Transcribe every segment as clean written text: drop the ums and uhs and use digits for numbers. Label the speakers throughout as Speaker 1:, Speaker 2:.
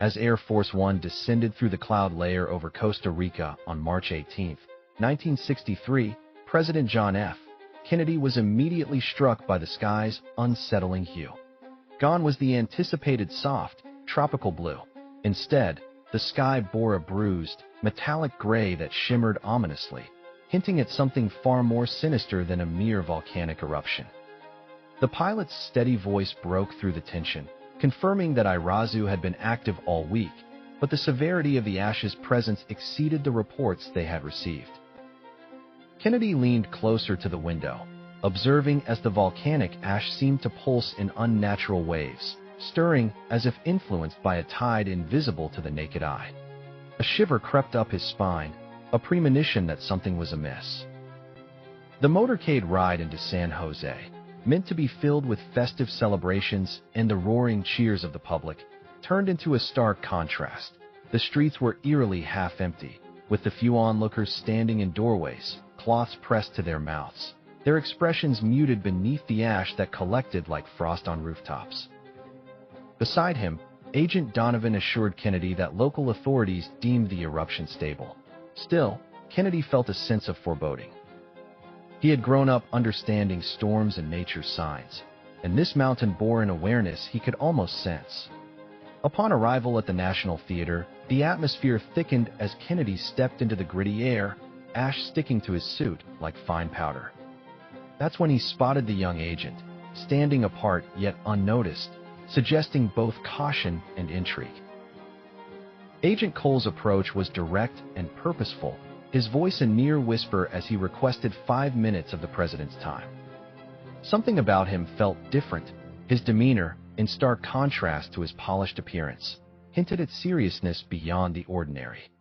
Speaker 1: As Air Force One descended through the cloud layer over Costa Rica on March 18, 1963, President John F. Kennedy was immediately struck by the sky's unsettling hue. Gone was the anticipated soft, tropical blue. Instead, the sky bore a bruised, metallic gray that shimmered ominously, hinting at something far more sinister than a mere volcanic eruption. The pilot's steady voice broke through the tension, confirming that Irazú had been active all week, but the severity of the ash's presence exceeded the reports they had received. Kennedy leaned closer to the window, observing as the volcanic ash seemed to pulse in unnatural waves, stirring as if influenced by a tide invisible to the naked eye. A shiver crept up his spine, a premonition that something was amiss. The motorcade ride into San Jose, meant to be filled with festive celebrations and the roaring cheers of the public, turned into a stark contrast. The streets were eerily half-empty, with the few onlookers standing in doorways, cloths pressed to their mouths, their expressions muted beneath the ash that collected like frost on rooftops. Beside him, Agent Donovan assured Kennedy that local authorities deemed the eruption stable. Still, Kennedy felt a sense of foreboding. He had grown up understanding storms and nature's signs, and this mountain bore an awareness he could almost sense. Upon arrival at the National Theater, the atmosphere thickened as Kennedy stepped into the gritty air, ash sticking to his suit like fine powder. That's when he spotted the young agent, standing apart yet unnoticed, suggesting both caution and intrigue. Agent Cole's approach was direct and purposeful, his voice a near whisper as he requested 5 minutes of the president's time. Something about him felt different. His demeanor, in stark contrast to his polished appearance, hinted at seriousness beyond the ordinary.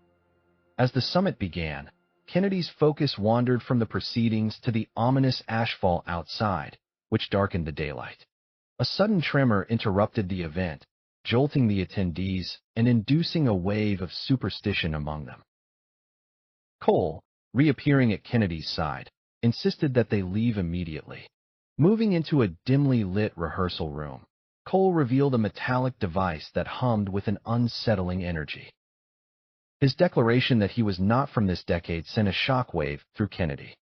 Speaker 1: As the summit began, Kennedy's focus wandered from the proceedings to the ominous ashfall outside, which darkened the daylight. A sudden tremor interrupted the event, jolting the attendees and inducing a wave of superstition among them. Cole, reappearing at Kennedy's side, insisted that they leave immediately. Moving into a dimly lit rehearsal room, Cole revealed a metallic device that hummed with an unsettling energy. His declaration that he was not from this decade sent a shockwave through Kennedy.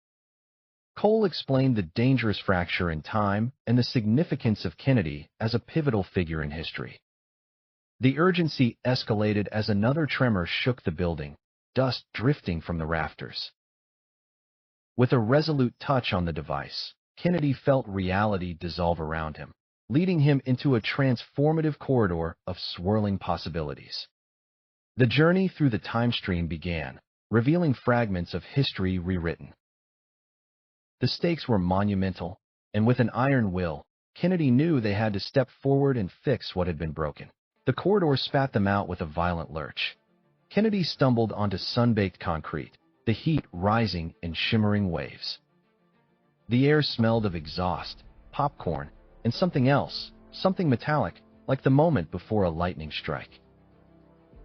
Speaker 1: Cole explained the dangerous fracture in time and the significance of Kennedy as a pivotal figure in history. The urgency escalated as another tremor shook the building, dust drifting from the rafters. With a resolute touch on the device, Kennedy felt reality dissolve around him, leading him into a transformative corridor of swirling possibilities. The journey through the time stream began, revealing fragments of history rewritten. The stakes were monumental, and with an iron will, Kennedy knew they had to step forward and fix what had been broken. The corridor spat them out with a violent lurch. Kennedy stumbled onto sun-baked concrete, the heat rising in shimmering waves. The air smelled of exhaust, popcorn, and something else, something metallic, like the moment before a lightning strike.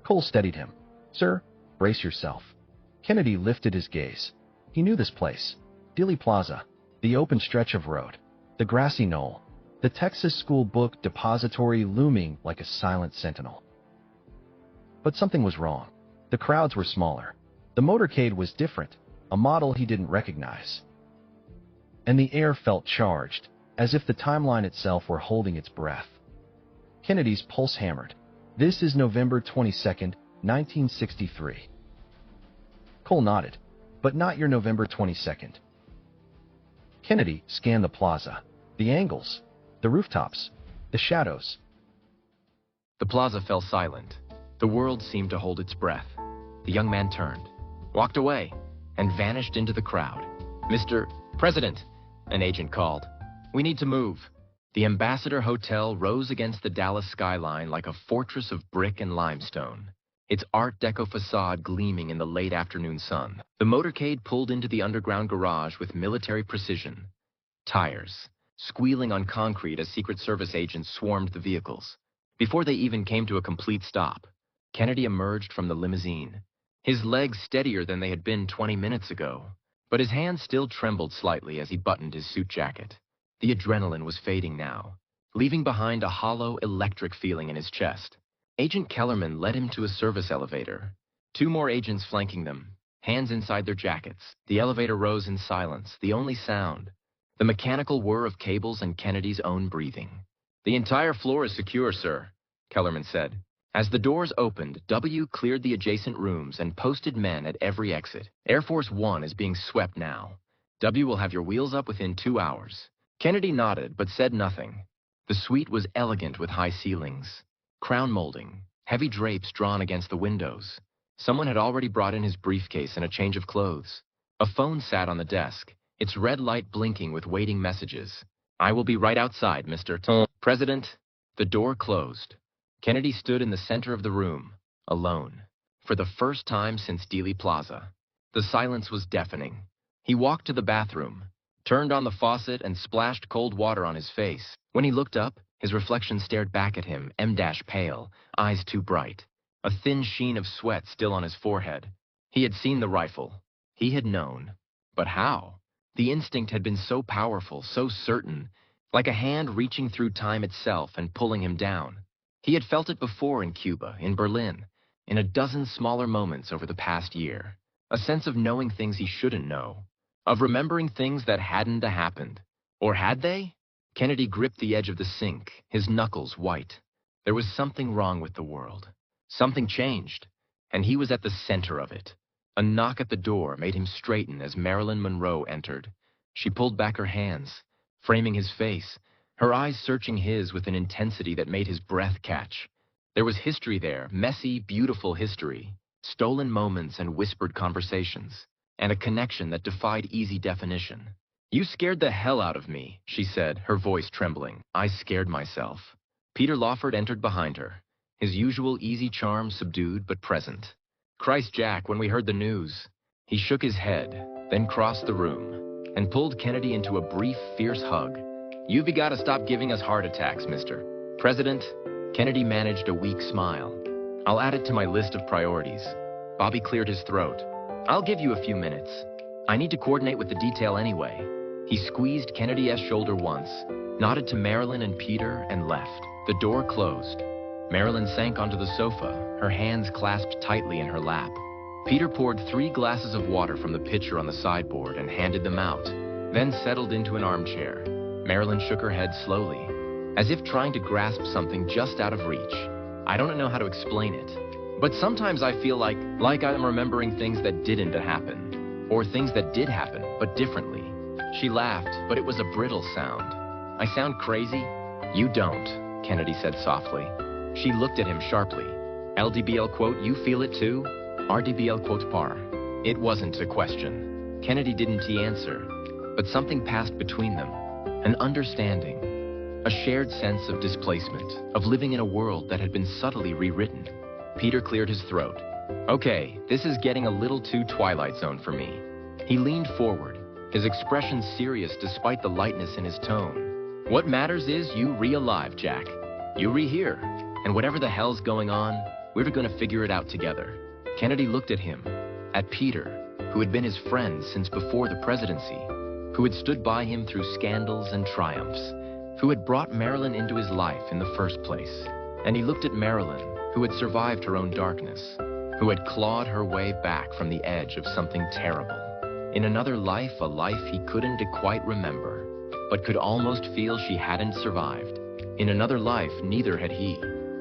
Speaker 1: Cole steadied him. "Sir, brace yourself." Kennedy lifted his gaze. He knew this place. Dealey Plaza, the open stretch of road, the grassy knoll, the Texas school book depository looming like a silent sentinel. But something was wrong. The crowds were smaller. The motorcade was different, a model he didn't recognize. And the air felt charged, as if the timeline itself were holding its breath. Kennedy's pulse hammered. "This is November 22nd, 1963. Cole nodded. "But not your November 22nd. Kennedy scanned the plaza, the angles, the rooftops, the shadows.
Speaker 2: The plaza fell silent. The world seemed to hold its breath. The young man turned, walked away, and vanished into the crowd. "Mr. President," an agent called. "We need to move." The Ambassador Hotel rose against the Dallas skyline like a fortress of brick and limestone, its Art Deco facade gleaming in the late afternoon sun. The motorcade pulled into the underground garage with military precision. Tires, squealing on concrete as Secret Service agents swarmed the vehicles. Before they even came to a complete stop, Kennedy emerged from the limousine, his legs steadier than they had been 20 minutes ago, but his hands still trembled slightly as he buttoned his suit jacket. The adrenaline was fading now, leaving behind a hollow, electric feeling in his chest. Agent Kellerman led him to a service elevator. Two more agents flanking them, hands inside their jackets. The elevator rose in silence, the only sound, the mechanical whir of cables and Kennedy's own breathing. "The entire floor is secure, sir," Kellerman said. As the doors opened, W cleared the adjacent rooms and posted men at every exit. "Air Force One is being swept now. W will have your wheels up within 2 hours." Kennedy nodded but said nothing. The suite was elegant with high ceilings, crown molding, heavy drapes drawn against the windows. Someone had already brought in his briefcase and a change of clothes. A phone sat on the desk, its red light blinking with waiting messages. "I will be right outside, Mr. President." The door closed. Kennedy stood in the center of the room, alone, for the first time since Dealey Plaza. The silence was deafening. He walked to the bathroom, turned on the faucet, and splashed cold water on his face. When he looked up, his reflection stared back at him, pale, eyes too bright, a thin sheen of sweat still on his forehead. He had seen the rifle. He had known. But how? The instinct had been so powerful, so certain, like a hand reaching through time itself and pulling him down. He had felt it before in Cuba, in Berlin, in a dozen smaller moments over the past year. A sense of knowing things he shouldn't know, of remembering things that hadn't happened. Or had they? Kennedy gripped the edge of the sink, his knuckles white. There was something wrong with the world. Something changed, and he was at the center of it. A knock at the door made him straighten as Marilyn Monroe entered. She pulled back her hands, framing his face, her eyes searching his with an intensity that made his breath catch. There was history there, messy, beautiful history, stolen moments and whispered conversations, and a connection that defied easy definition. "You scared the hell out of me," she said, her voice trembling. "I scared myself." Peter Lawford entered behind her, his usual easy charm subdued but present. "Christ, Jack, when we heard the news." He shook his head, then crossed the room, and pulled Kennedy into a brief, fierce hug. "You've got to stop giving us heart attacks, Mr. President." Kennedy managed a weak smile. "I'll add it to my list of priorities." Bobby cleared his throat. "I'll give you a few minutes. I need to coordinate with the detail anyway." He squeezed Kennedy's shoulder once, nodded to Marilyn and Peter, and left. The door closed. Marilyn sank onto the sofa, her hands clasped tightly in her lap. Peter poured 3 glasses of water from the pitcher on the sideboard and handed them out, then settled into an armchair. Marilyn shook her head slowly, as if trying to grasp something just out of reach. "I don't know how to explain it, but sometimes I feel like I'm remembering things that didn't happen, or things that did happen, but differently." She laughed, but it was a brittle sound. "I sound crazy?" "You don't," Kennedy said softly. She looked at him sharply. "LDBL quote, you feel it too?" "RDBL quote par." It wasn't a question. Kennedy didn't answer, but something passed between them. An understanding, a shared sense of displacement, of living in a world that had been subtly rewritten. Peter cleared his throat. "Okay, this is getting a little too Twilight Zone for me." He leaned forward, his expression serious despite the lightness in his tone. "What matters is you re-alive, Jack. You re-here. And whatever the hell's going on, we're gonna figure it out together." Kennedy looked at him, at Peter, who had been his friend since before the presidency, who had stood by him through scandals and triumphs, who had brought Marilyn into his life in the first place. And he looked at Marilyn, who had survived her own darkness, who had clawed her way back from the edge of something terrible. In another life, a life he couldn't quite remember, but could almost feel she hadn't survived. In another life, neither had he.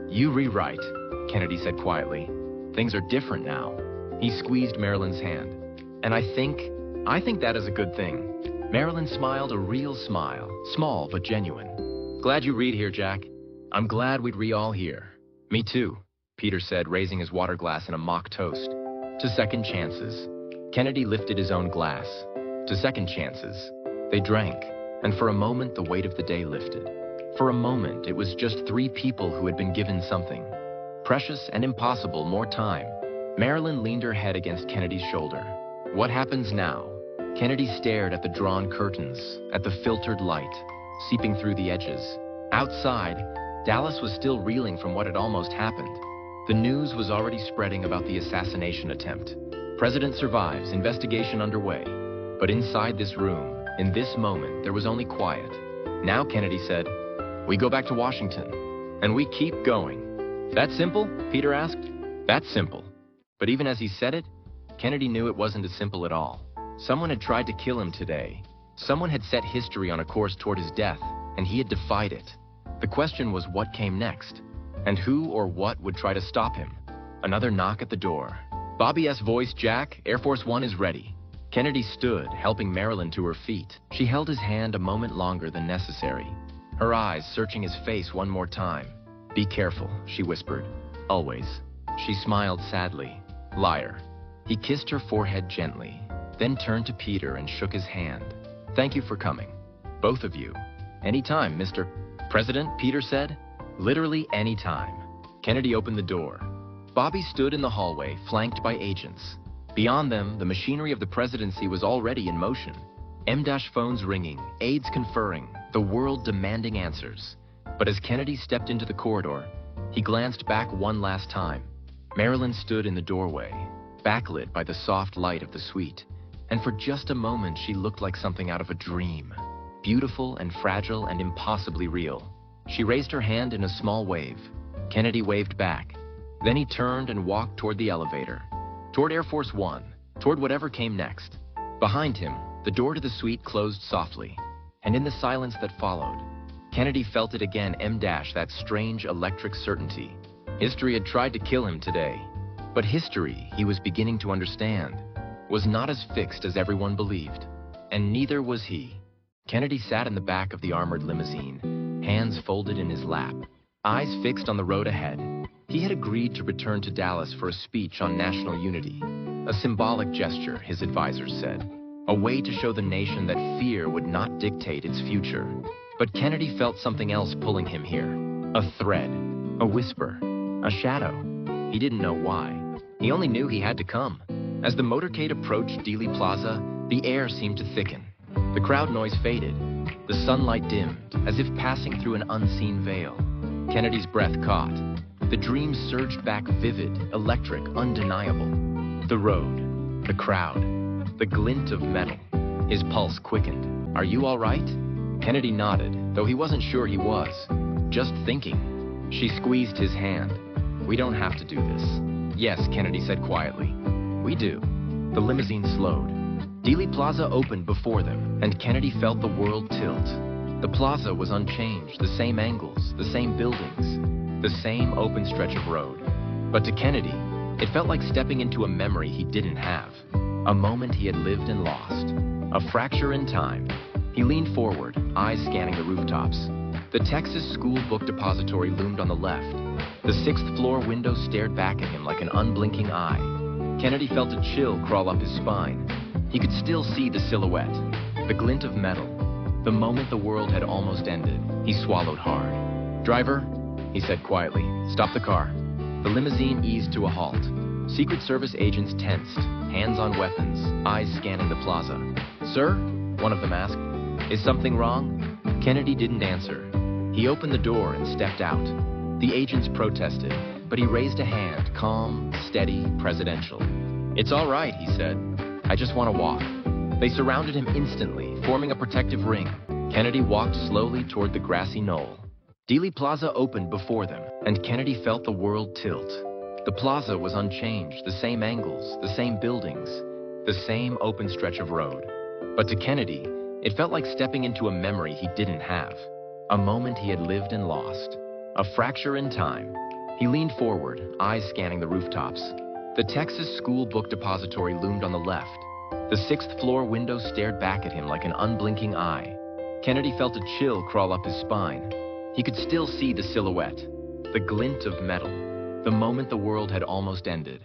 Speaker 2: "You rewrite," Kennedy said quietly. "Things are different now." He squeezed Marilyn's hand. "And I think that is a good thing." Marilyn smiled a real smile, small but genuine. "Glad you read here, Jack. I'm glad we'd all here." "Me too," Peter said, raising his water glass in a mock toast. "To second chances." Kennedy lifted his own glass. "To second chances." They drank, and for a moment the weight of the day lifted. For a moment it was just 3 people who had been given something. Precious and impossible, more time. Marilyn leaned her head against Kennedy's shoulder. "What happens now?" Kennedy stared at the drawn curtains, at the filtered light, seeping through the edges. Outside, Dallas was still reeling from what had almost happened. The news was already spreading about the assassination attempt. "President survives, investigation underway." But inside this room, in this moment, there was only quiet. Now, Kennedy said, "We go back to Washington, and we keep going." That simple? Peter asked. That's simple. But even as he said it, Kennedy knew it wasn't as simple at all. Someone had tried to kill him today. Someone had set history on a course toward his death, and he had defied it. The question was what came next, and who or what would try to stop him. Another knock at the door. Bobby S. voice, Jack, Air Force One is ready. Kennedy stood, helping Marilyn to her feet. She held his hand a moment longer than necessary, her eyes searching his face one more time. Be careful, she whispered. Always. She smiled sadly. Liar. He kissed her forehead gently, then turned to Peter and shook his hand. Thank you for coming. Both of you. Anytime, Mr. President, Peter said. Literally any time. Kennedy opened the door. Bobby stood in the hallway, flanked by agents. Beyond them, the machinery of the presidency was already in motion. M-phones ringing, aides conferring, the world demanding answers. But as Kennedy stepped into the corridor, he glanced back one last time. Marilyn stood in the doorway, backlit by the soft light of the suite. And for just a moment, she looked like something out of a dream. Beautiful and fragile and impossibly real. She raised her hand in a small wave. Kennedy waved back. Then he turned and walked toward the elevator, toward Air Force One, toward whatever came next. Behind him, the door to the suite closed softly, and in the silence that followed, Kennedy felt it again, that strange electric certainty. History had tried to kill him today, but history, he was beginning to understand, was not as fixed as everyone believed, and neither was he. Kennedy sat in the back of the armored limousine, hands folded in his lap, eyes fixed on the road ahead. He had agreed to return to Dallas for a speech on national unity, a symbolic gesture, his advisors said, a way to show the nation that fear would not dictate its future. But Kennedy felt something else pulling him here, a thread, a whisper, a shadow. He didn't know why. He only knew he had to come. As the motorcade approached Dealey Plaza, the air seemed to thicken. The crowd noise faded. The sunlight dimmed, as if passing through an unseen veil. Kennedy's breath caught. The dream surged back vivid, electric, undeniable. The road, the crowd, the glint of metal. His pulse quickened. Are you all right? Kennedy nodded, though he wasn't sure he was. Just thinking. She squeezed his hand. We don't have to do this. Yes, Kennedy said quietly. We do. The limousine slowed. Dealey Plaza opened before them, and Kennedy felt the world tilt. The plaza was unchanged, the same angles, the same buildings, the same open stretch of road. But to Kennedy, it felt like stepping into a memory he didn't have, a moment he had lived and lost, a fracture in time. He leaned forward, eyes scanning the rooftops. The Texas School Book Depository loomed on the left. The 6th floor window stared back at him like an unblinking eye. Kennedy felt a chill crawl up his spine. He could still see the silhouette, the glint of metal. The moment the world had almost ended, he swallowed hard. Driver, he said quietly, stop the car. The limousine eased to a halt. Secret Service agents tensed, hands on weapons, eyes scanning the plaza. Sir, one of them asked, is something wrong? Kennedy didn't answer. He opened the door and stepped out. The agents protested, but he raised a hand, calm, steady, presidential. It's all right, he said. I just want to walk. They surrounded him instantly, forming a protective ring. Kennedy walked slowly toward the grassy knoll. Dealey Plaza opened before them, and Kennedy felt the world tilt. The plaza was unchanged, the same angles, the same buildings, the same open stretch of road. But to Kennedy, it felt like stepping into a memory he didn't have, a moment he had lived and lost, a fracture in time. He leaned forward, eyes scanning the rooftops. The Texas School Book Depository loomed on the left. The 6th floor window stared back at him like an unblinking eye. Kennedy felt a chill crawl up his spine. He could still see the silhouette, the glint of metal, the moment the world had almost ended.